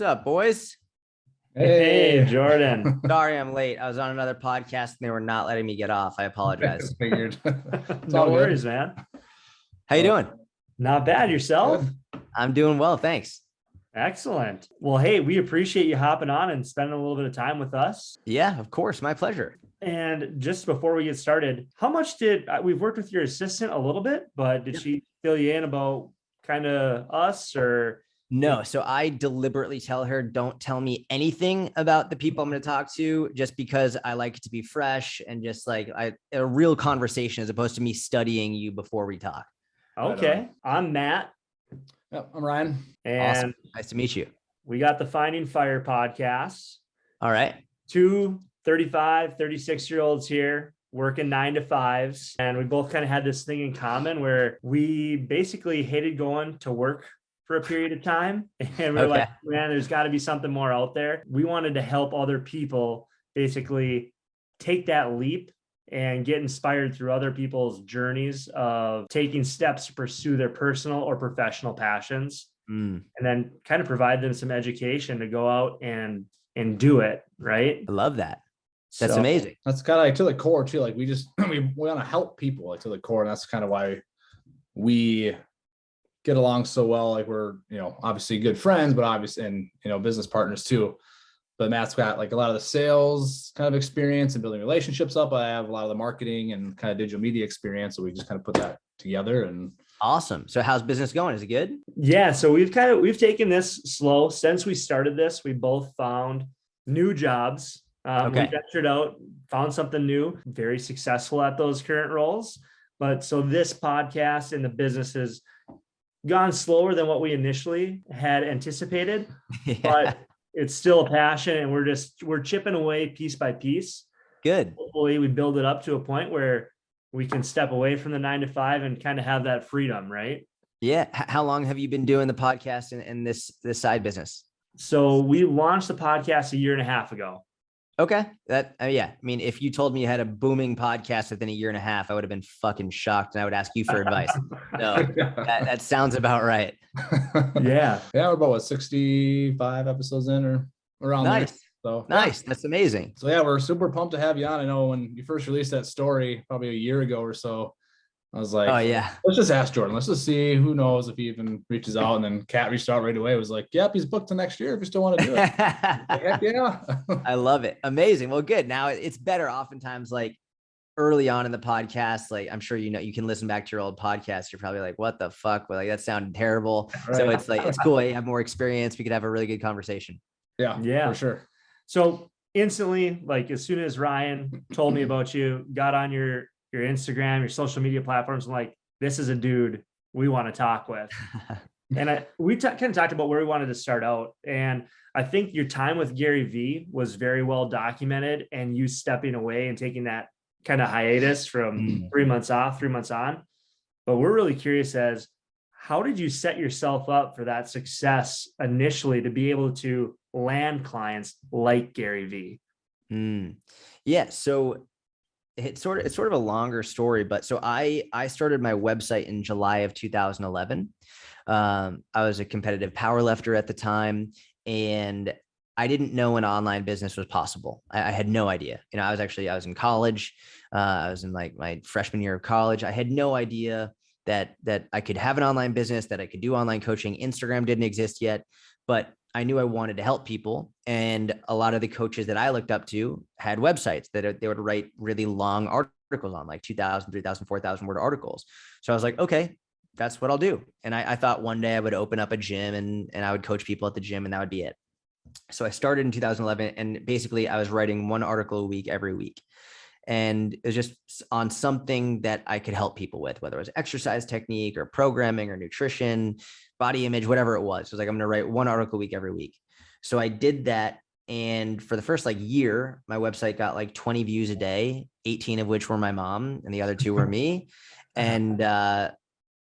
What's up, boys? Hey, Jordan. Sorry I'm late. I was on another podcast and they were not letting me get off. I apologize. Figured. No worries, man. How you doing? Not bad. Yourself? Good. I'm doing well, thanks. Excellent. Well, hey, we appreciate you hopping on and spending a little bit of time with us. Yeah, of course. My pleasure. And just before we get started, how much did we've worked with your assistant a little bit, but did she fill you in about kind of us or? No, so I deliberately tell her, don't tell me anything about the people I'm going to talk to, just because I like it to be fresh and just like a real conversation as opposed to me studying you before we talk. Okay. I'm Matt. Yep, I'm Ryan. And Awesome. Nice to meet you. we got the Finding Fire podcast. All right. Two 35, 36-year-olds here working 9 to 5s. And we both kind of had this thing in common where we basically hated going to work for a period of time. And we're like, man, there's got to be something more out there. We wanted to help other people basically take that leap and get inspired through other people's journeys of taking steps to pursue their personal or professional passions. And then kind of provide them some education to go out and do it. Right. I love that. That's amazing. That's kind of like to the core too. Like we want to help people like to the core. And that's kind of why we get along so well. Like we're, obviously good friends, but obviously, and, business partners too. But Matt's got like a lot of the sales kind of experience and building relationships up. I have a lot of the marketing and kind of digital media experience. So we just kind of put that together. And awesome. So how's business going? Is it good? Yeah. So we've taken this slow since we started this. We both found new jobs. We ventured out, found something new, very successful at those current roles. But so this podcast and the business has gone slower than what we initially had anticipated, but it's still a passion and we're chipping away piece by piece. Good. Hopefully we build it up to a point where we can step away from the 9 to 5 and kind of have that freedom, right? Yeah. How long have you been doing the podcast and this side business? So we launched the podcast a year and a half ago. Okay. I mean, if you told me you had a booming podcast within a year and a half, I would have been fucking shocked and I would ask you for advice. No, that sounds about right. Yeah. We're about 65 episodes in or around there. So nice. That's amazing. So we're super pumped to have you on. I know when you first released that story, probably a year ago or so, I was like, oh yeah, let's just ask Jordan. Let's just see, who knows if he even reaches out. And then Kat reached out right away. It was like, yep, he's booked to next year if you still want to do it. Heck yeah. I love it. Amazing. Well, good. Now it's better oftentimes like early on in the podcast. Like I'm sure, you can listen back to your old podcast. You're probably like, what the fuck? Well, like that sounded terrible. Right. So it's like, it's cool. You have more experience. We could have a really good conversation. Yeah, for sure. So instantly, like as soon as Ryan told me about you, got on your Instagram, your social media platforms, and like, this is a dude we want to talk with. And we kind of talked about where we wanted to start out. And I think your time with Gary V was very well documented, and you stepping away and taking that kind of hiatus from 3 months off, 3 months on. But we're really curious as how did you set yourself up for that success initially to be able to land clients like Gary V? Yeah. So it's sort of a longer story, but so I started my website in July of 2011. I was a competitive powerlifter at the time, and I didn't know an online business was possible. I had no idea. I was in college. I was in like my freshman year of college. I had no idea that I could have an online business, that I could do online coaching. Instagram didn't exist yet, but I knew I wanted to help people. And a lot of the coaches that I looked up to had websites that they would write really long articles on, like 2,000, 3,000, 4,000 word articles. So I was like, okay, that's what I'll do. And I thought one day I would open up a gym and I would coach people at the gym, and that would be it. So I started in 2011, and basically I was writing one article a week every week. And it was just on something that I could help people with, whether it was exercise technique or programming or nutrition, body image, whatever it was. So it was like, I'm going to write one article a week every week. So I did that. And for the first year, my website got like 20 views a day, 18 of which were my mom and the other 2 were me. And that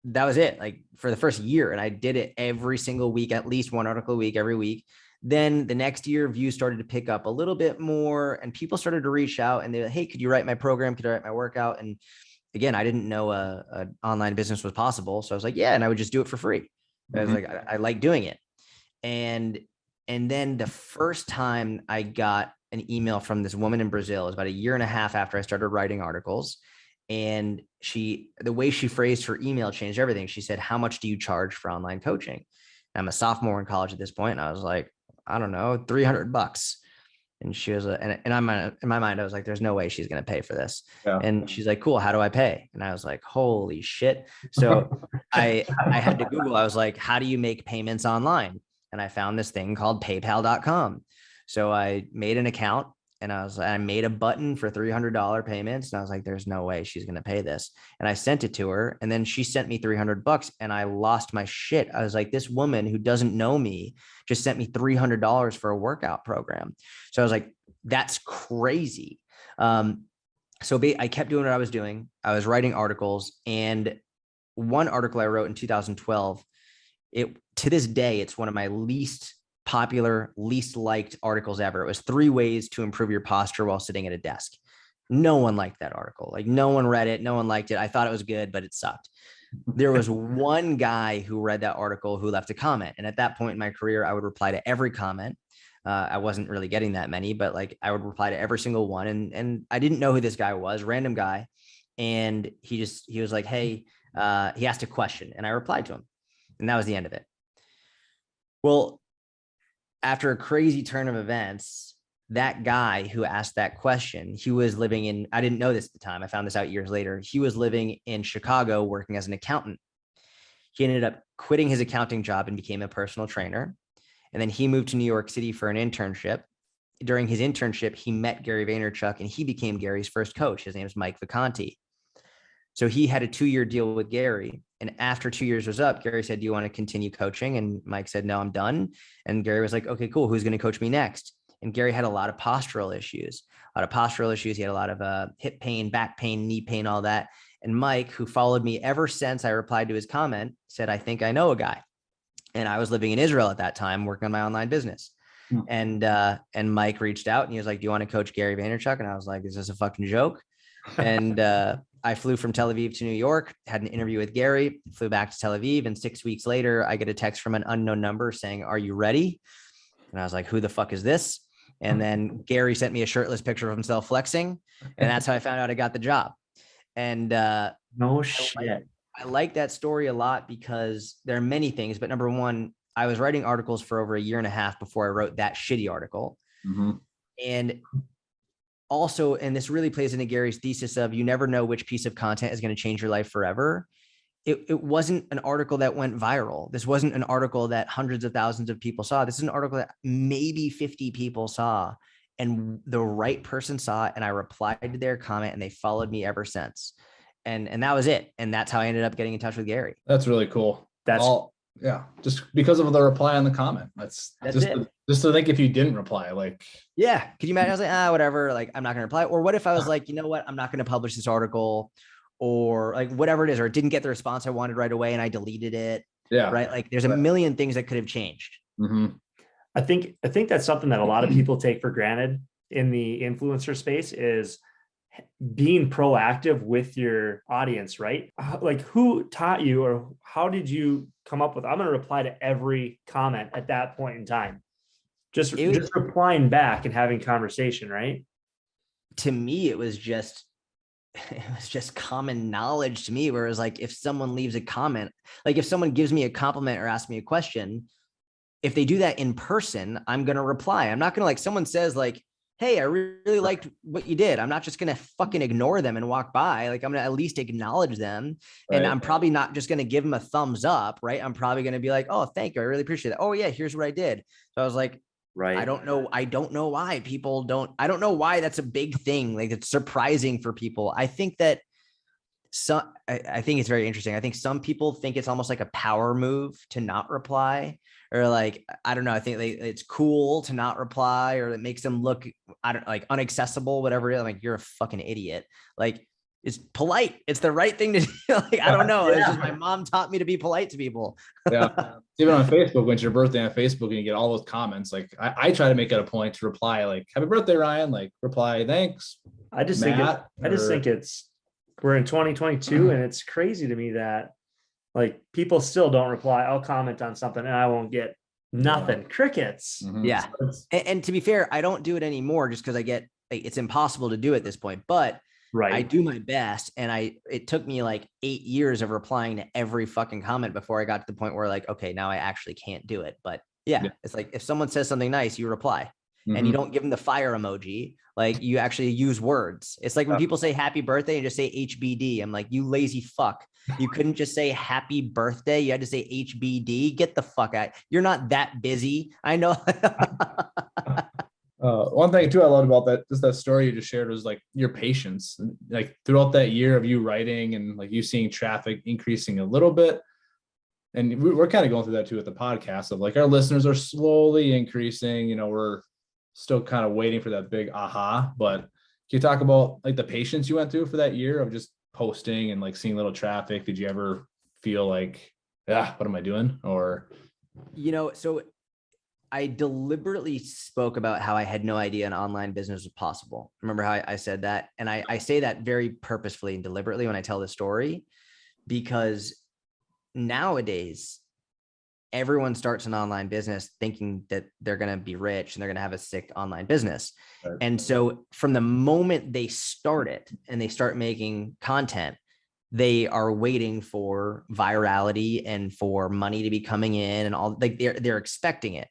was it, like for the first year. And I did it every single week, at least one article a week, every week. Then the next year, views started to pick up a little bit more, and people started to reach out and they're like, hey, could you write my program? Could I write my workout? And again, I didn't know an online business was possible. So I was like, yeah. And I would just do it for free. I was like, I like doing it. And And then the first time I got an email from this woman in Brazil, it was about a year and a half after I started writing articles. And the way she phrased her email changed everything. She said, "How much do you charge for online coaching?" I'm a sophomore in college at this point, and I was like, "I don't know, $300." And she was, and I'm in my mind, I was like, "There's no way she's going to pay for this." Yeah. And she's like, "Cool, how do I pay?" And I was like, "Holy shit!" So I had to Google. I was like, "How do you make payments online?" And I found this thing called PayPal.com. So I made an account, and I made a button for $300 payments. And I was like, "There's no way she's going to pay this." And I sent it to her, and then she sent me $300, and I lost my shit. I was like, this woman who doesn't know me just sent me $300 for a workout program. So I was like, that's crazy. So I kept doing what I was doing. I was writing articles, and one article I wrote in 2012, to this day, it's one of my least popular, least liked articles ever. It was 3 ways to improve your posture while sitting at a desk. No one liked that article. Like, no one read it. No one liked it. I thought it was good, but it sucked. There was one guy who read that article who left a comment. And at that point in my career, I would reply to every comment. I wasn't really getting that many, but like I would reply to every single one. And I didn't know who this guy was, random guy. And he was like, "Hey," he asked a question, and I replied to him. And that was the end of it. Well, after a crazy turn of events, that guy who asked that question, he was living in, I didn't know this at the time, I found this out years later. He was living in Chicago working as an accountant. He ended up quitting his accounting job and became a personal trainer. And then he moved to New York City for an internship. During his internship, he met Gary Vaynerchuk, and he became Gary's first coach. His name is Mike Vacanti. So he had a 2-year deal with Gary. And after 2 years was up, Gary said, "Do you want to continue coaching?" And Mike said, "No, I'm done." And Gary was like, "Okay, cool. Who's going to coach me next?" And Gary had a lot of postural issues. He had a lot of hip pain, back pain, knee pain, all that. And Mike, who followed me ever since I replied to his comment, said, "I think I know a guy." And I was living in Israel at that time, working on my online business. And Mike reached out, and he was like, "Do you want to coach Gary Vaynerchuk?" And I was like, "Is this a fucking joke?" And I flew from Tel Aviv to New York, had an interview with Gary, flew back to Tel Aviv. And 6 weeks later, I get a text from an unknown number saying, "Are you ready?" And I was like, "Who the fuck is this?" And then Gary sent me a shirtless picture of himself flexing. And that's how I found out I got the job. And No shit. I like that story a lot because there are many things, but number one, I was writing articles for over a year and a half before I wrote that shitty article. Mm-hmm. And also, and this really plays into Gary's thesis of you never know which piece of content is going to change your life forever. It wasn't an article that went viral. This wasn't an article that hundreds of thousands of people saw. This is an article that maybe 50 people saw, and the right person saw it. And I replied to their comment, and they followed me ever since. And that was it. And that's how I ended up getting in touch with Gary. That's really cool. That's yeah, just because of the reply on the comment. That's just it. Just to think if you didn't reply, like, yeah. Could you imagine? I was like, whatever, like, I'm not going to reply. Or what if I was like, you know what? I'm not going to publish this article, or like whatever it is, or it didn't get the response I wanted right away and I deleted it. yeah. Right. Like there's a million things that could have changed. Mm-hmm. I think that's something that a lot of people take for granted in the influencer space is being proactive with your audience, right? Like, who taught you, or how did you come up with, I'm going to reply to every comment at that point in time? Just replying back and having conversation, right? To me, it was just common knowledge to me, where it was like, if someone leaves a comment, like if someone gives me a compliment or asks me a question, if they do that in person, I'm going to reply. I'm not going to, like, someone says like, "Hey, I really liked what you did." I'm not just going to fucking ignore them and walk by. Like, I'm going to at least acknowledge them. Right. And I'm probably not just going to give them a thumbs up, right? I'm probably going to be like, "Oh, thank you. I really appreciate that. Oh yeah, here's what I did." So I was like, right. I don't know why people don't, I don't know why that's a big thing. Like, it's surprising for people. I think that I think it's very interesting. I think some people think it's almost like a power move to not reply, or like, I don't know. I think it's cool to not reply, or it makes them look, like unaccessible, whatever it is. Like, you're a fucking idiot. Like, it's polite. It's the right thing to do. Like, I don't know. Yeah. It's just my mom taught me to be polite to people. Yeah. Even on Facebook, when it's your birthday on Facebook and you get all those comments, like I try to make it a point to reply, like, "Happy birthday, Ryan," like, reply, "Thanks." I just think we're in 2022, and it's crazy to me that like people still don't reply. I'll comment on something and I won't get Nothing. Crickets. Mhm. Yeah. So it's- And to be fair, I don't do it anymore just because I get like, it's impossible to do at this point, but I right. do my best. And it took me like 8 years of replying to every fucking comment before I got to the point where like, okay, now I actually can't do it. But yeah, Yeah. it's like if someone says something nice, you reply and you Mhm. don't give them the fire emoji. Like you actually use words. It's like when people say happy birthday and just say HBD. I'm like, you lazy fuck. You couldn't just say happy birthday. You had to say HBD. Get the fuck out. You're not that busy. I know. One thing too I loved about that story you just shared was like your patience. Like throughout that year of you writing and like you seeing traffic increasing a little bit. And we're kind of going through that too with the podcast of like our listeners are slowly increasing. We're still kind of waiting for that big aha. But can you talk about like the patience you went through for that year of just posting and like seeing little traffic? Did you ever feel like, yeah, what am I doing? Or So I deliberately spoke about how I had no idea an online business was possible. Remember how I said that? And I say that very purposefully and deliberately when I tell the story, because nowadays everyone starts an online business thinking that they're going to be rich and they're going to have a sick online business. Right. And so from the moment they start it and they start making content, they are waiting for virality and for money to be coming in and all, like they're expecting it.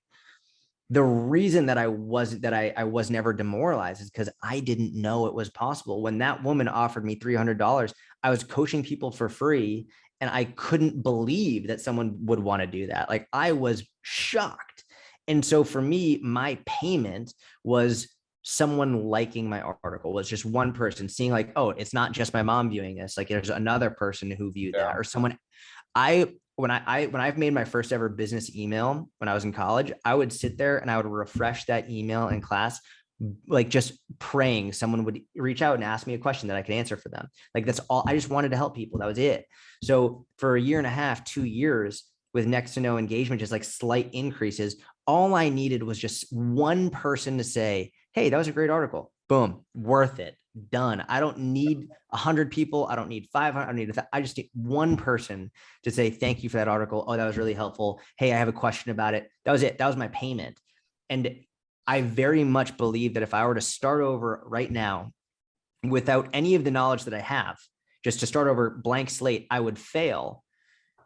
The reason that I was never demoralized is because I didn't know it was possible. When that woman offered me $300, I was coaching people for free and I couldn't believe that someone would want to do that. Like I was shocked. And so for me, my payment was someone liking my article, was just one person seeing like, oh, it's not just my mom viewing this. Like there's another person who viewed that, or someone. When I've made my first ever business email when I was in college, I would sit there and I would refresh that email in class, like just praying someone would reach out and ask me a question that I could answer for them. Like that's all. I just wanted to help people. That was it. So for a year and a half, 2 years with next to no engagement, just like slight increases, all I needed was just one person to say, hey, that was a great article. Boom, worth it. Done. I don't need 100 people. I don't need 500. I don't need I just need one person to say, thank you for that article. Oh, that was really helpful. Hey, I have a question about it. That was it. That was my payment. And I very much believe that if I were to start over right now without any of the knowledge that I have, just to start over blank slate, I would fail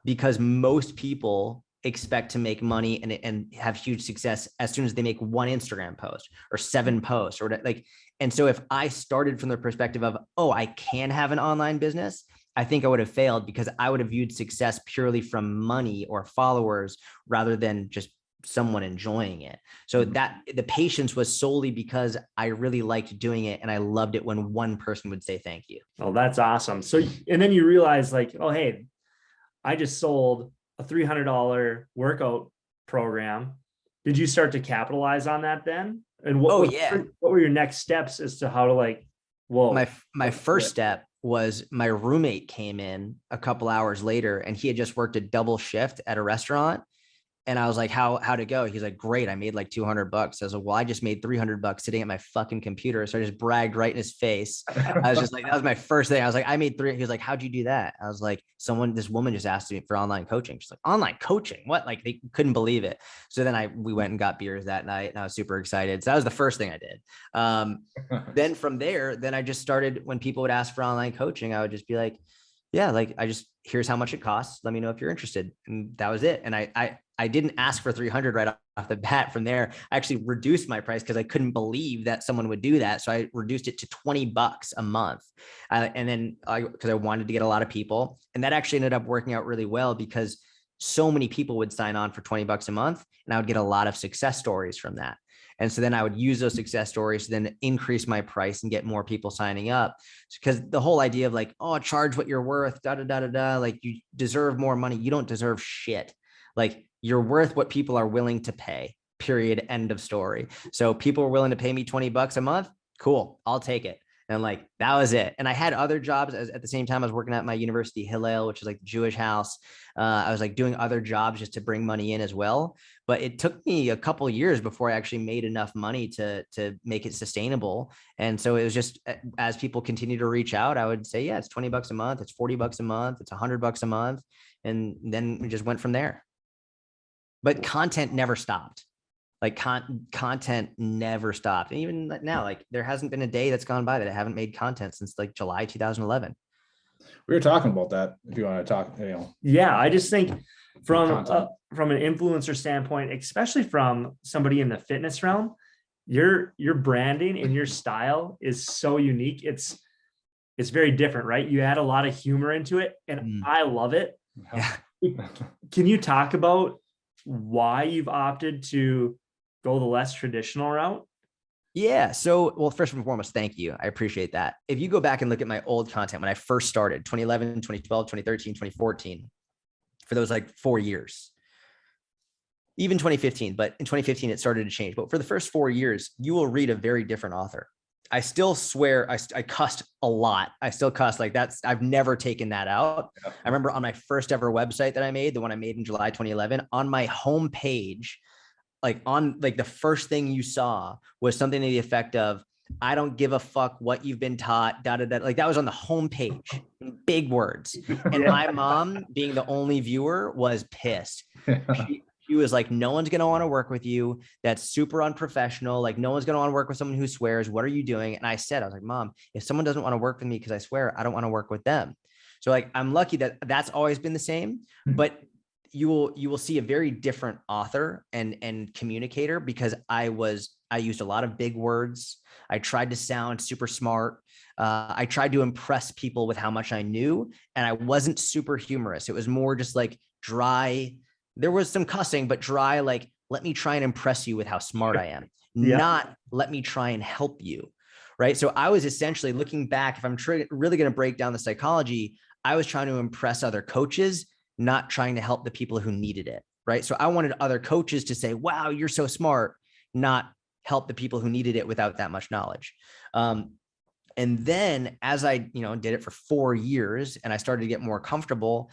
because most people expect to make money and have huge success as soon as they make one Instagram post or 7 posts or like. And so if I started from the perspective of, oh, I can have an online business, I think I would have failed because I would have viewed success purely from money or followers rather than just someone enjoying it. So that the patience was solely because I really liked doing it and I loved it when one person would say thank you. Oh, that's awesome. So, and then you realize like, oh, hey, I just sold a $300 workout program. Did you start to capitalize on that then? And what were your next steps as to how to like, whoa. My first step was my roommate came in a couple hours later and he had just worked a double shift at a restaurant. And I was like, how'd it go? He's like, great. I made like $200. I was like, well, I just made $300 sitting at my fucking computer. So I just bragged right in his face. I was just like, that was my first thing. I was like, I made 3. He was like, how'd you do that? I was like, this woman just asked me for online coaching. She's like, online coaching? What? Like they couldn't believe it. So then we went and got beers that night and I was super excited. So that was the first thing I did. Then from there, I just started when people would ask for online coaching, I would just be like, yeah, like here's how much it costs. Let me know if you're interested. And that was it. And I didn't ask for 300 right off the bat. From there, I actually reduced my price because I couldn't believe that someone would do that. So I reduced it to $20 a month. And then because I wanted to get a lot of people, and that actually ended up working out really well because so many people would sign on for $20 a month and I would get a lot of success stories from that. And so then I would use those success stories to then increase my price and get more people signing up. Because the whole idea of like, oh, charge what you're worth, like you deserve more money. You don't deserve shit. Like you're worth what people are willing to pay, period, end of story. So people were willing to pay me $20 a month. Cool. I'll take it. And like, that was it. And I had other jobs at the same time. I was working at my university, Hillel, which is like the Jewish house. I was like doing other jobs just to bring money in as well. But it took me a couple of years before I actually made enough money to make it sustainable. And so it was just, as people continue to reach out, I would say, yeah, it's $20 a month. It's $40 a month. It's $100 a month. And then we just went from there. but content never stopped. Like content never stopped. And even now, like there hasn't been a day that's gone by that I haven't made content since like July 2011. We were talking about that. If you want to talk, Yeah, I just think from Content. from an influencer standpoint, especially from somebody in the fitness realm, your branding and your style is so unique. It's very different, right? You add a lot of humor into it, and I love it. Yeah. Can you talk about why you've opted to go the less traditional route? Yeah. So, well, first and foremost, thank you. I appreciate that. If you go back and look at my old content when I first started, 2011, 2012, 2013, 2014, for those like 4 years, even 2015, but in 2015, it started to change. But for the first 4 years, you will read a very different author. I still swear I cussed a lot. I still cuss like I've never taken that out. Yeah. I remember on my first ever website that I made, the one I made in July 2011, on my homepage, like on like the first thing you saw was something to the effect of, I don't give a fuck what you've been taught, da, da, da. Like that was on the homepage, big words. And my mom, being the only viewer, was pissed. She was like, no one's going to want to work with you. That's super unprofessional. Like no one's going to want to work with someone who swears. What are you doing? And I said, I was like, Mom, if someone doesn't want to work with me because I swear, I don't want to work with them. So like, I'm lucky that that's always been the same, but you will see a very different author and communicator, because I used a lot of big words. I tried to sound super smart. I tried to impress people with how much I knew, and I wasn't super humorous. It was more just like dry. There was some cussing, but dry, like, let me try and impress you with how smart I am, not let me try and help you. Right. So I was essentially looking back, if I'm really going to break down the psychology, I was trying to impress other coaches, not trying to help the people who needed it. Right. So I wanted other coaches to say, wow, you're so smart, not help the people who needed it without that much knowledge. And then as I, did it for 4 years and I started to get more comfortable,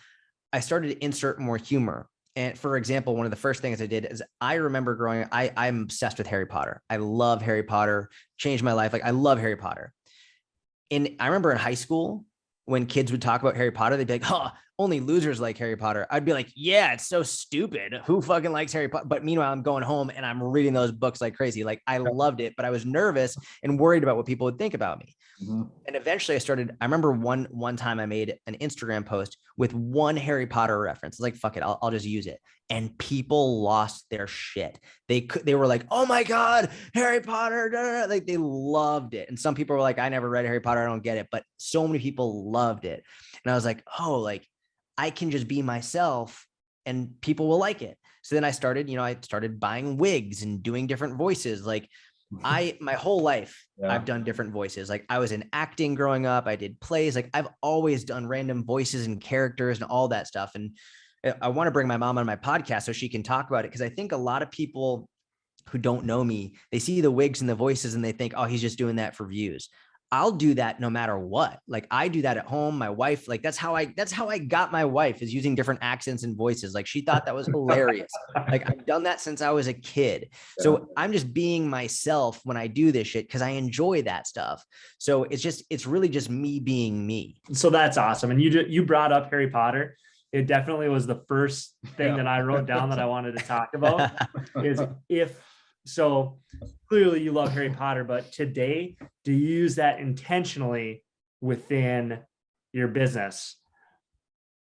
I started to insert more humor. And for example, one of the first things I did is I remember growing up, I'm obsessed with Harry Potter. I love Harry Potter, changed my life. Like I love Harry Potter. And I remember in high school, when kids would talk about Harry Potter, they'd be like, oh, only losers like Harry Potter. I'd be like, yeah, it's so stupid. Who fucking likes Harry Potter? But meanwhile, I'm going home and I'm reading those books like crazy. Like I loved it, but I was nervous and worried about what people would think about me. Mm-hmm. And eventually I remember one time I made an Instagram post with one Harry Potter reference. Like, fuck it, I'll just use it. And people lost their shit. They were like, oh my God, Harry Potter. Da, da, da. Like they loved it. And some people were like, I never read Harry Potter, I don't get it. But so many people loved it. And I was like, oh, like I can just be myself and people will like it. So then I started buying wigs and doing different voices. Like my whole life, I've done different voices. Like I was in acting growing up. I did plays. Like I've always done random voices and characters and all that stuff. And I want to bring my mom on my podcast so she can talk about it. Cause I think a lot of people who don't know me, they see the wigs and the voices and they think, oh, he's just doing that for views. I'll do that no matter what. Like I do that at home. My wife, like that's how I got my wife, is using different accents and voices. Like she thought that was hilarious. Like I've done that since I was a kid. Yeah. So I'm just being myself when I do this shit because I enjoy that stuff. So it's really just me being me. So that's awesome. And you brought up Harry Potter. It definitely was the first thing that I wrote down that I wanted to talk about is so clearly you love Harry Potter, but today, do you use that intentionally within your business?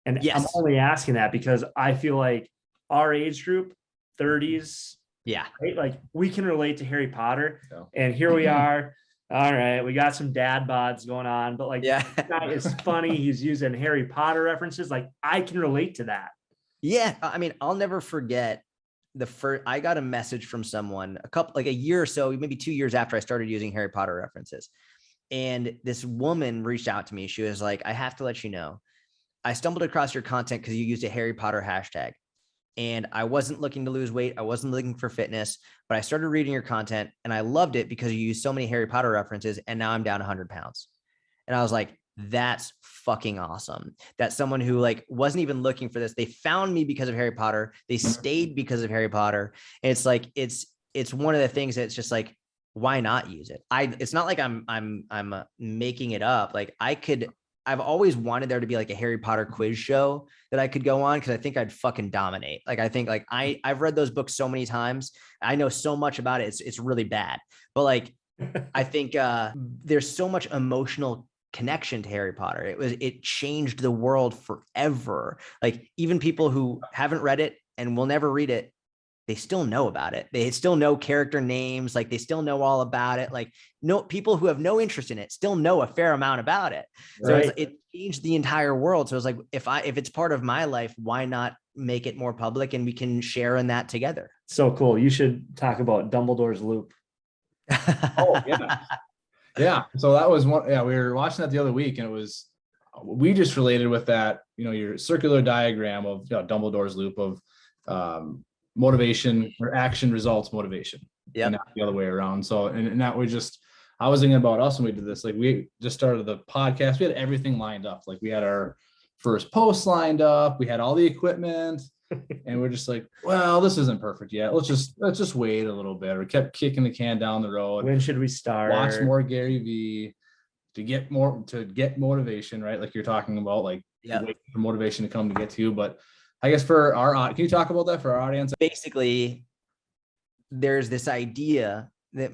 And yes. I'm only asking that because I feel like our age group, 30s, right? Like we can relate to Harry Potter, and here we are. All right, we got some dad bods going on, but like this guy is funny. He's using Harry Potter references. Like I can relate to that. Yeah, I mean, I'll never forget I got a message from someone a year or so, maybe 2 years after I started using Harry Potter references. And this woman reached out to me. She was like, I have to let you know, I stumbled across your content because you used a Harry Potter hashtag. And I wasn't looking to lose weight. I wasn't looking for fitness, but I started reading your content and I loved it because you used so many Harry Potter references. And now I'm down 100 pounds. And I was like, that's fucking awesome. That someone who like wasn't even looking for this, they found me because of Harry Potter. They stayed because of Harry Potter. And it's like, it's one of the things that's just like, why not use it? It's not like I'm making it up. Like I could I've always wanted there to be like a Harry Potter quiz show that I could go on, because I think I'd fucking dominate. Like I think like I've read those books so many times. I know so much about it. It's really bad. But like I think there's so much emotional connection to Harry Potter. It changed the world forever. Like even people who haven't read it and will never read it, they still know about it. They still know character names. Like they still know all about it. Like no people who have no interest in it still know a fair amount about it. So Right. it changed the entire world. So it's like, if it's part of my life, why not make it more public and we can share in that together? So cool. You should talk about Dumbledore's loop. Oh yeah. Yeah. So that was one. Yeah. We were watching that the other week, and we just related with that, your circular diagram of Dumbledore's loop of motivation or action results motivation. Yeah. And not the other way around. So, and that I was thinking about us when we did this. Like we just started the podcast. We had everything lined up. Like we had our first post lined up. We had all the equipment. And we're just like, well, this isn't perfect yet. Let's just wait a little bit. Or kept kicking the can down the road. When should we start? Watch more Gary V to get motivation, right? Like you're talking about, like wait for motivation to come to get to you. But I guess can you talk about that for our audience? Basically, there's this idea that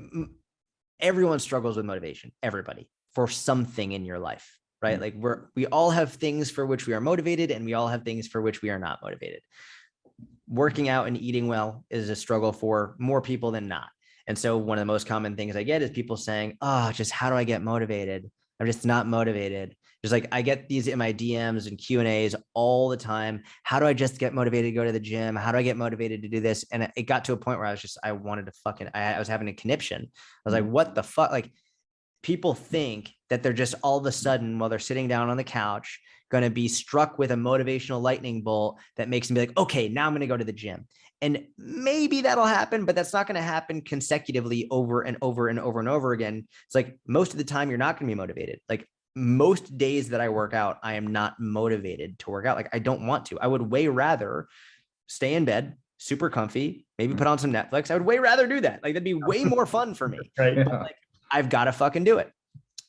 everyone struggles with motivation, everybody, for something in your life, right? Like we all have things for which we are motivated, and we all have things for which we are not motivated. Working out and eating well is a struggle for more people than not. And so one of the most common things I get is people saying, just how do I get motivated? I'm just not motivated. Just like I get these in my DMs and Q&As all the time. How do I just get motivated to go to the gym? How do I get motivated to do this? And it got to a point where I wanted to I was having a conniption. I was like, what the fuck? Like people think that they're just all of a sudden, while they're sitting down on the couch, going to be struck with a motivational lightning bolt that makes them be like, okay, now I'm going to go to the gym. And maybe that'll happen, but that's not going to happen consecutively over and over and over and over again. It's like most of the time you're not going to be motivated. Like most days that I work out, I am not motivated to work out. Like I don't want to. I would way rather stay in bed, super comfy, maybe put on some Netflix. I would way rather do that. Like that'd be way more fun for me. Right. Yeah. But like, I've got to fucking do it.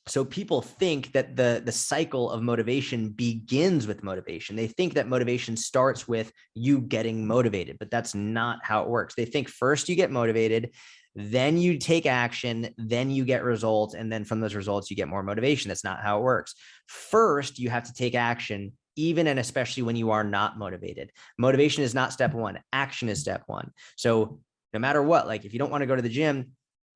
So people think that the cycle of motivation begins with motivation. They think that motivation starts with you getting motivated, but that's not how it works. They think first you get motivated, then you take action, then you get results, and then from those results you get more motivation. That's not how it works. First, you have to take action, even and especially when you are not motivated. Motivation is not step one. Action is step one. So no matter what, like if you don't want to go to the gym,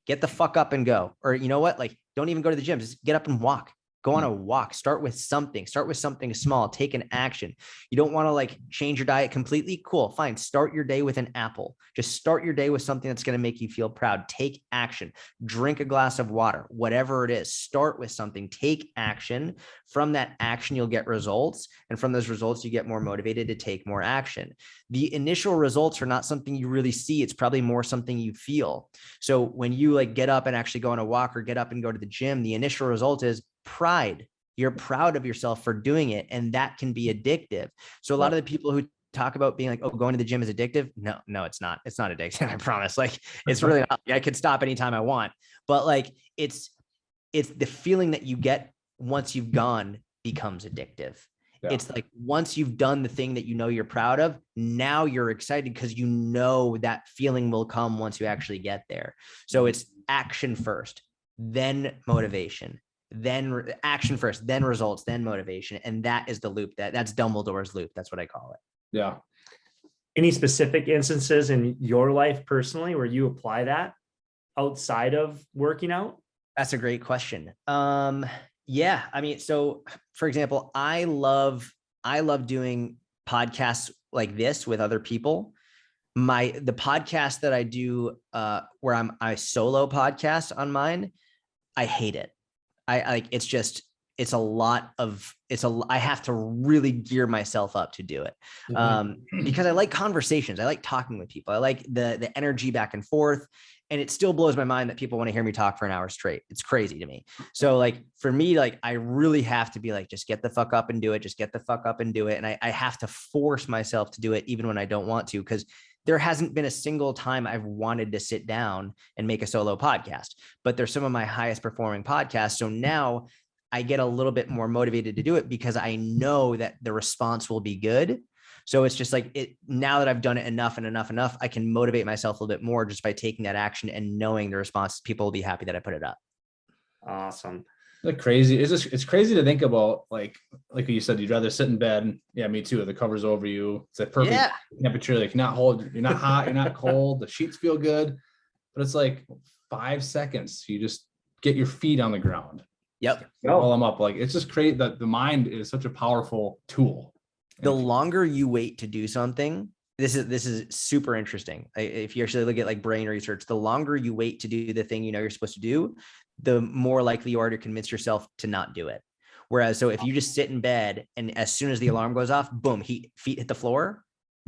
get the fuck up and go. Or you know what? Like, don't even go to the gym. Just get up and walk. Go on a walk. Start with something small. Take an action. You don't want to like change your diet completely. Cool. Fine. Start your day with an apple. Just start your day with something that's going to make you feel proud. Take action. Drink a glass of water. Whatever it is, start with something. Take action. From that action, you'll get results. And from those results, you get more motivated to take more action. The initial results are not something you really see. It's probably more something you feel. So when you like get up and actually go on a walk or get up and go to the gym, the initial result is pride. You're proud of yourself for doing it. And that can be addictive. So a lot of the people who talk about being like, oh, going to the gym is addictive. No, it's not. It's not addictive. I promise. Like it's really not. I could stop anytime I want, but like it's the feeling that you get once you've gone becomes addictive. Yeah. It's like once you've done the thing that you know you're proud of, now you're excited because you know that feeling will come once you actually get there. So it's action first, then motivation, then action first, then results, then motivation. And that is the loop. That's Dumbledore's loop. That's what I call it. Yeah. Any specific instances in your life personally where you apply that outside of working out? That's a great question. Yeah. I mean, so for example, I love doing podcasts like this with other people. The podcast that I do, where I solo podcast on mine, I hate it. I have to really gear myself up to do it. Because I like conversations. I like talking with people. I like the energy back and forth. And it still blows my mind that people want to hear me talk for an hour straight. It's crazy to me. So like for me, like I really have to be like, just get the fuck up and do it. Just get the fuck up and do it. And I have to force myself to do it even when I don't want to, because there hasn't been a single time I've wanted to sit down and make a solo podcast, but they're some of my highest performing podcasts. So now I get a little bit more motivated to do it because I know that the response will be good. So it's just like now that I've done it enough and enough, I can motivate myself a little bit more just by taking that action and knowing the response. People will be happy that I put it up. Awesome. Like crazy. It's crazy to think about, like you said, you'd rather sit in bed. And yeah, me too. The cover's over you. It's a perfect temperature. Like you're not hot, you're not cold. The sheets feel good, but it's like 5 seconds. You just get your feet on the ground. Yep. While I'm up. Like, it's just crazy that the mind is such a powerful tool. The longer you wait to do something, this is super interesting. If you actually look at like brain research, the longer you wait to do the thing you know you're supposed to do, the more likely you are to convince yourself to not do it. Whereas, so if you just sit in bed and as soon as the alarm goes off, boom, feet hit the floor,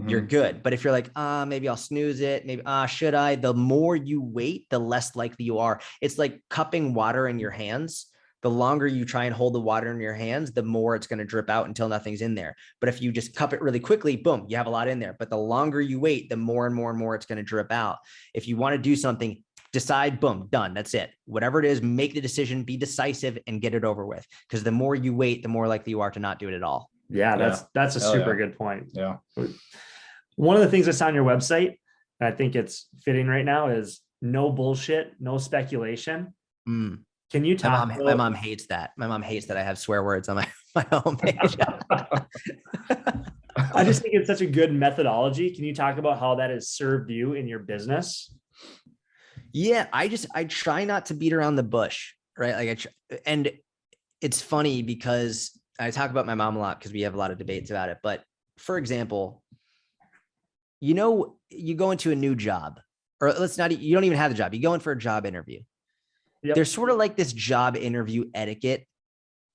you're good. But if you're like, maybe I'll snooze it, maybe, should I? The more you wait, the less likely you are. It's like cupping water in your hands. The longer you try and hold the water in your hands, the more it's going to drip out until nothing's in there. But if you just cup it really quickly, boom, you have a lot in there. But the longer you wait, the more and more and more it's going to drip out. If you want to do something, decide, boom, done. That's it. Whatever it is, make the decision, be decisive and get it over with. Because the more you wait, the more likely you are to not do it at all. Yeah, that's a super good point. Yeah. One of the things I saw on your website, and I think it's fitting right now, is no bullshit, no speculation. Can you talk? My mom hates that. My mom hates that I have swear words on my homepage. I just think it's such a good methodology. Can you talk about how that has served you in your business? Yeah, I try not to beat around the bush, right? Like and it's funny because I talk about my mom a lot because we have a lot of debates about it. But for example, you go into a new job, or you don't even have the job. You go in for a job interview. Yep. There's sort of like this job interview etiquette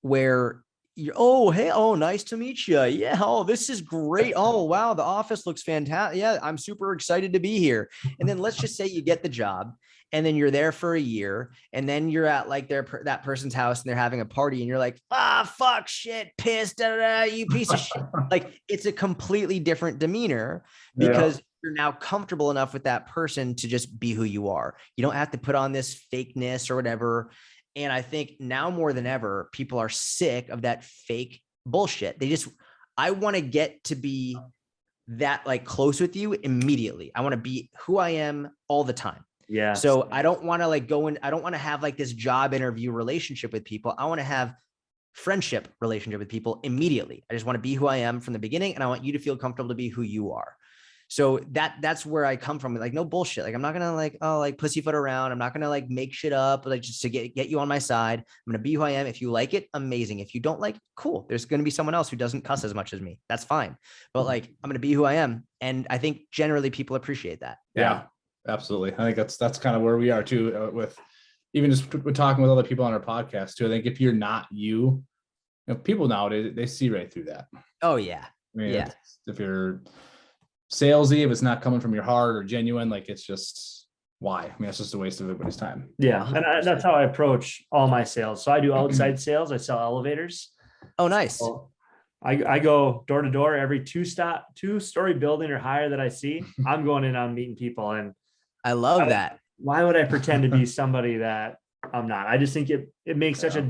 where you're, nice to meet you. Yeah. Oh, this is great. Oh, wow. The office looks fantastic. Yeah. I'm super excited to be here. And then let's just say you get the job and then you're there for a year and then you're at like that person's house and they're having a party and you're like, fuck, shit, pissed, you piece of shit. Like, it's a completely different demeanor because you're now comfortable enough with that person to just be who you are. You don't have to put on this fakeness or whatever. And I think now more than ever, people are sick of that fake bullshit. I want to get to be that like close with you immediately. I want to be who I am all the time. Yeah. So I don't want to like I don't want to have like this job interview relationship with people. I want to have friendship relationship with people immediately. I just want to be who I am from the beginning. And I want you to feel comfortable to be who you are. So that's where I come from. Like, no bullshit. Like, I'm not going to pussyfoot around. I'm not going to like make shit up, like just to get you on my side. I'm going to be who I am. If you like it, amazing. If you don't like it, cool. There's going to be someone else who doesn't cuss as much as me. That's fine. But like, I'm going to be who I am. And I think generally people appreciate that. Yeah, absolutely. I think that's kind of where we are too, with even just talking with other people on our podcast too. I think if you're not you, people nowadays, they see right through that. Oh yeah. I mean, if you're salesy, if it's not coming from your heart or genuine, like, it's just why? I mean, it's just a waste of everybody's time. Yeah. And that's how I approach all my sales. So I do outside sales. I sell elevators. Oh, nice. So I go door to door, every two-story building or higher that I see, I'm going in on meeting people. And I love that. Why would I pretend to be somebody that I'm not? I just think it makes such a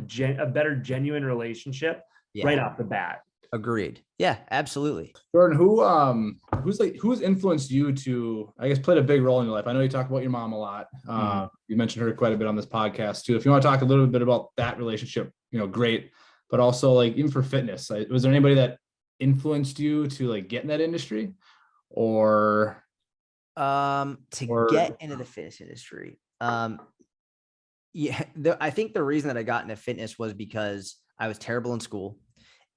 better, genuine relationship right off the bat. Agreed. Yeah, absolutely. Jordan, who's influenced you to, I guess, played a big role in your life? I know you talk about your mom a lot. You mentioned her quite a bit on this podcast too. If you want to talk a little bit about that relationship, great. But also, like, even for fitness, was there anybody that influenced you to like get in that industry, or get into the fitness industry? I think the reason that I got into fitness was because I was terrible in school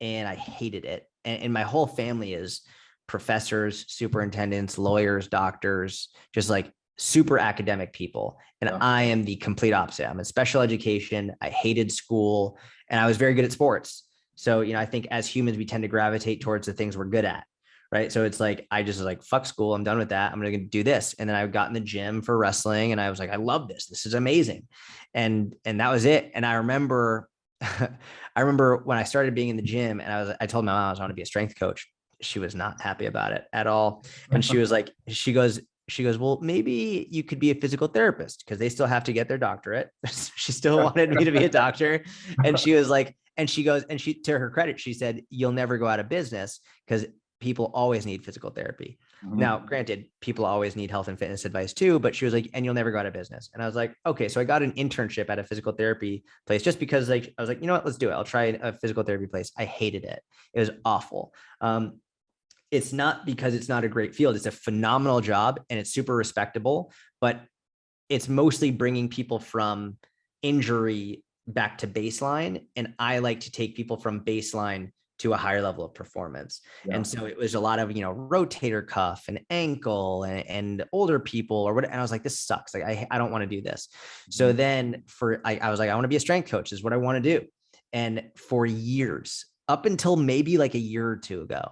and I hated it. And my whole family is professors, superintendents, lawyers, doctors, just like super academic people. And I am the complete opposite. I'm in special education. I hated school and I was very good at sports. So, I think as humans, we tend to gravitate towards the things we're good at. Right. So it's like, I just was like, fuck school. I'm done with that. I'm going to do this. And then I got in the gym for wrestling and I was like, I love this. This is amazing. And that was it. And I remember when I started being in the gym and I told my mom I want to be a strength coach. She was not happy about it at all. And she was like, she goes, she goes, well, maybe you could be a physical therapist because they still have to get their doctorate. She still wanted me to be a doctor. And she was like, and she goes, and she, to her credit, she said, you'll never go out of business because people always need physical therapy. Now, granted, people always need health and fitness advice too, but she was like, and you'll never go out of business. And I was like, okay. So I got an internship at a physical therapy place just because like, I was like, you know what, let's do it. I'll try a physical therapy place. I hated it. It was awful. It's not because it's not a great field. It's a phenomenal job and it's super respectable, but it's mostly bringing people from injury back to baseline. And I like to take people from baseline to a higher level of performance. Yeah. And so it was a lot of, rotator cuff and ankle and older people or what. And I was like, this sucks. Like, I don't want to do this. So then I was like, I want to be a strength coach. This is what I want to do. And for years, up until maybe like a year or two ago,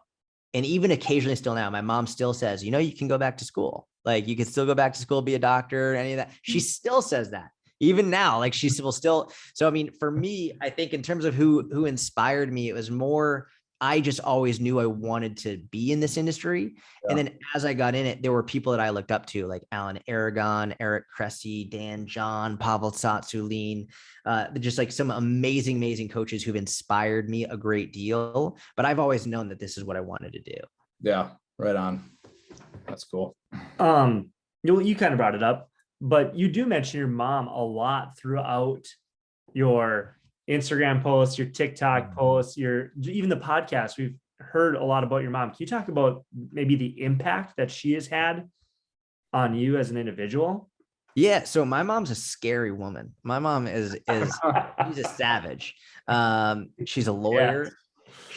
and even occasionally still now, my mom still says, you can go back to school. Like you can still go back to school, be a doctor, any of that. She still says that even now, like she will still. So, I mean, for me, I think in terms of who inspired me, it was more, I just always knew I wanted to be in this industry. Yeah. And then as I got in it, there were people that I looked up to, like Alan Aragon, Eric Cressy, Dan John, Pavel Tsatsouline, just like some amazing coaches who've inspired me a great deal. But I've always known that this is what I wanted to do. Yeah, right on. That's cool. You kind of brought it up, but you do mention your mom a lot throughout your Instagram posts, your TikTok posts, even the podcast. We've heard a lot about your mom. Can you talk about maybe the impact that she has had on you as an individual? Yeah. So my mom's a scary woman. My mom is she's a savage. She's a lawyer.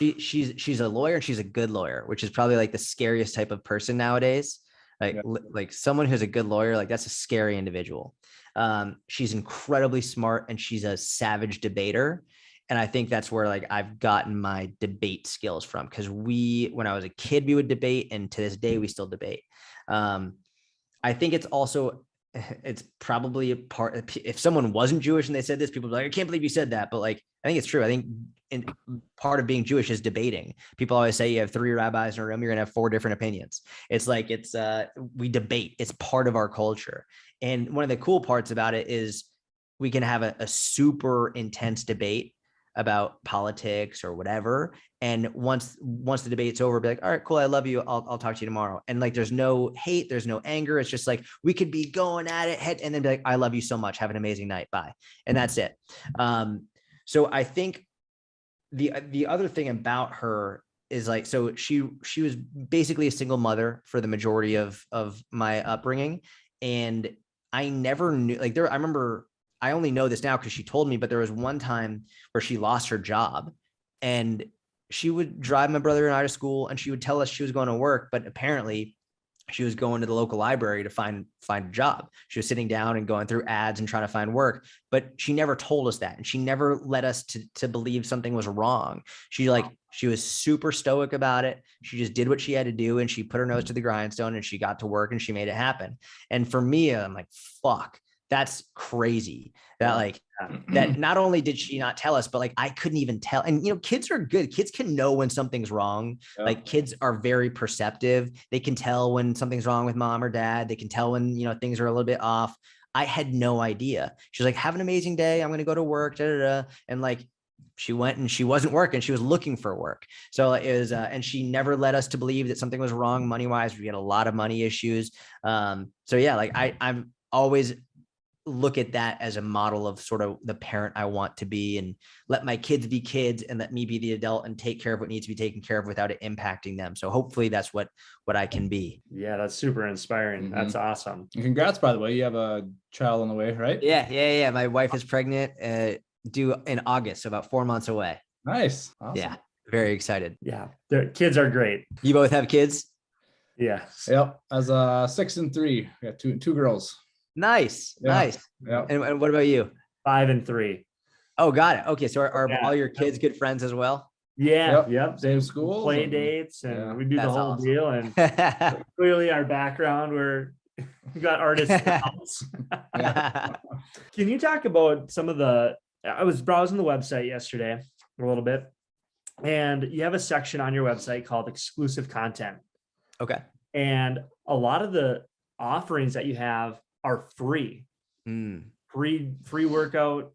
Yeah. She's a lawyer and she's a good lawyer, which is probably like the scariest type of person nowadays. Like someone who's a good lawyer, like that's a scary individual. She's incredibly smart and she's a savage debater. And I think that's where like I've gotten my debate skills from. Cause when I was a kid, we would debate, and to this day, we still debate. I think it's probably a part, if someone wasn't Jewish and they said this, people would be like, I can't believe you said that. But like, I think it's true. I think part of being Jewish is debating. People always say you have 3 rabbis in a room, you're gonna have 4 different opinions. It's like, we debate. It's part of our culture. And one of the cool parts about it is we can have a super intense debate about politics or whatever. And once the debate's over, be like, all right, cool. I love you. I'll talk to you tomorrow. And like, there's no hate, there's no anger. It's just like, we could be going at it and then be like, I love you so much. Have an amazing night. Bye. And that's it. So I think the other thing about her is like, so she was basically a single mother for the majority of my upbringing. And I never knew, like I remember, I only know this now because she told me, but there was one time where she lost her job and she would drive my brother and I to school and she would tell us she was going to work, but apparently she was going to the local library to find a job. She was sitting down and going through ads and trying to find work, but she never told us that. And she never led us to believe something was wrong. She was super stoic about it. She just did what she had to do. And she put her nose to the grindstone and she got to work and she made it happen. And for me, I'm like, fuck, that's crazy. That not only did she not tell us, but like, I couldn't even tell. And, kids are good. Kids can know when something's wrong. Yeah. Like kids are very perceptive. They can tell when something's wrong with mom or dad. They can tell when, things are a little bit off. I had no idea. She was like, have an amazing day. I'm going to go to work. Da, da, da. And like, she went and she wasn't working. She was looking for work. So it was, and she never led us to believe that something was wrong money-wise. We had a lot of money issues. So yeah, like I'm always look at that as a model of sort of the parent I want to be, and let my kids be kids and let me be the adult and take care of what needs to be taken care of without it impacting them. So hopefully that's what I can be. Yeah, that's super inspiring. Mm-hmm. That's awesome. Congrats, by the way. You have a child on the way, right? Yeah. My wife is pregnant, due in August, so about 4 months away. Nice. Awesome. Yeah, very excited. Yeah, their kids are great. You both have kids? Yeah. Yep. As 6 and 3, we got two girls. Nice. Yeah. Nice. Yeah. And what about you? 5 and 3. Oh, got it. Okay. So are all your kids good friends as well? Yeah. Yep. Same school. Play dates and we do the whole awesome. deal. And clearly our background, we got artists in the house. Can you talk about some of I was browsing the website yesterday a little bit, and you have a section on your website called exclusive content. Okay. And a lot of the offerings that you have are free. Mm. Free workout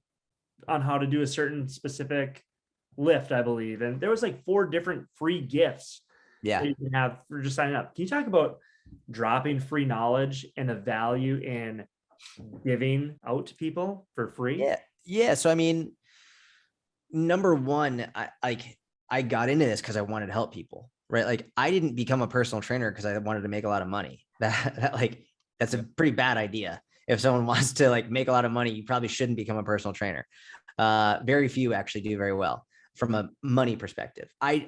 on how to do a certain specific lift, I believe. And there was like 4 different free gifts Yeah. that you can have for just signing up. Can you talk about dropping free knowledge and the value in giving out to people for free? Yeah. Yeah. So, I mean, number one, I got into this because I wanted to help people, right? Like I didn't become a personal trainer because I wanted to make a lot of money. That's a pretty bad idea. If someone wants to like make a lot of money, you probably shouldn't become a personal trainer. Very few actually do very well from a money perspective. I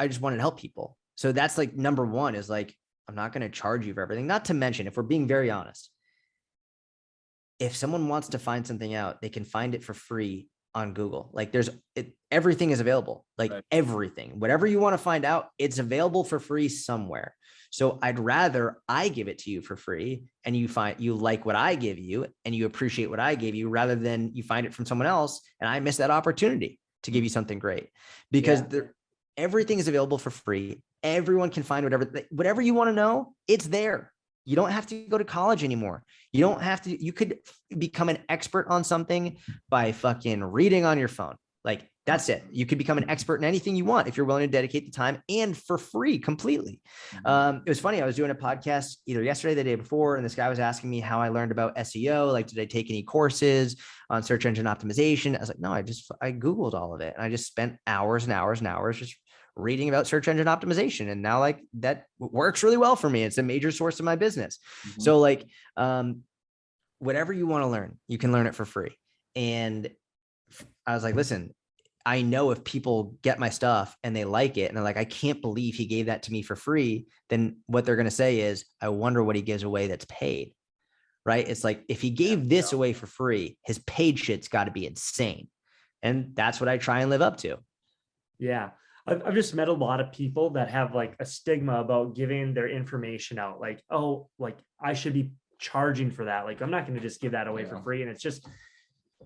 just wanted to help people. So that's like number one is like, I'm not going to charge you for everything. Not to mention, if we're being very honest, if someone wants to find something out, they can find it for free on Google. Like everything is available, like everything, whatever you want to find out, it's available for free somewhere. So I'd rather I give it to you for free and you find you like what I give you and you appreciate what I gave you rather than you find it from someone else and I miss that opportunity to give you something great because everything is available for free. Everyone can find whatever you want to know. It's there. You don't have to go to college anymore. You don't have to, you could become an expert on something by fucking reading on your phone. Like that's it. You could become an expert in anything you want if you're willing to dedicate the time and for free completely. It was funny. I was doing a podcast either yesterday or the day before, and this guy was asking me how I learned about SEO. Like, did I take any courses on search engine optimization? I was like, no, I Googled all of it. And I just spent hours and hours and hours just reading about search engine optimization. And now like that works really well for me. It's a major source of my business. Mm-hmm. So like, whatever you want to learn, you can learn it for free. And I was like, listen, I know if people get my stuff and they like it and they're like, I can't believe he gave that to me for free. Then what they're going to say is, I wonder what he gives away that's paid. Right. It's like, if he gave this away for free, his paid shit's got to be insane. And that's what I try and live up to. Yeah. I've just met a lot of people that have like a stigma about giving their information out. Like, oh, like I should be charging for that. Like, I'm not going to just give that away for free. And it's just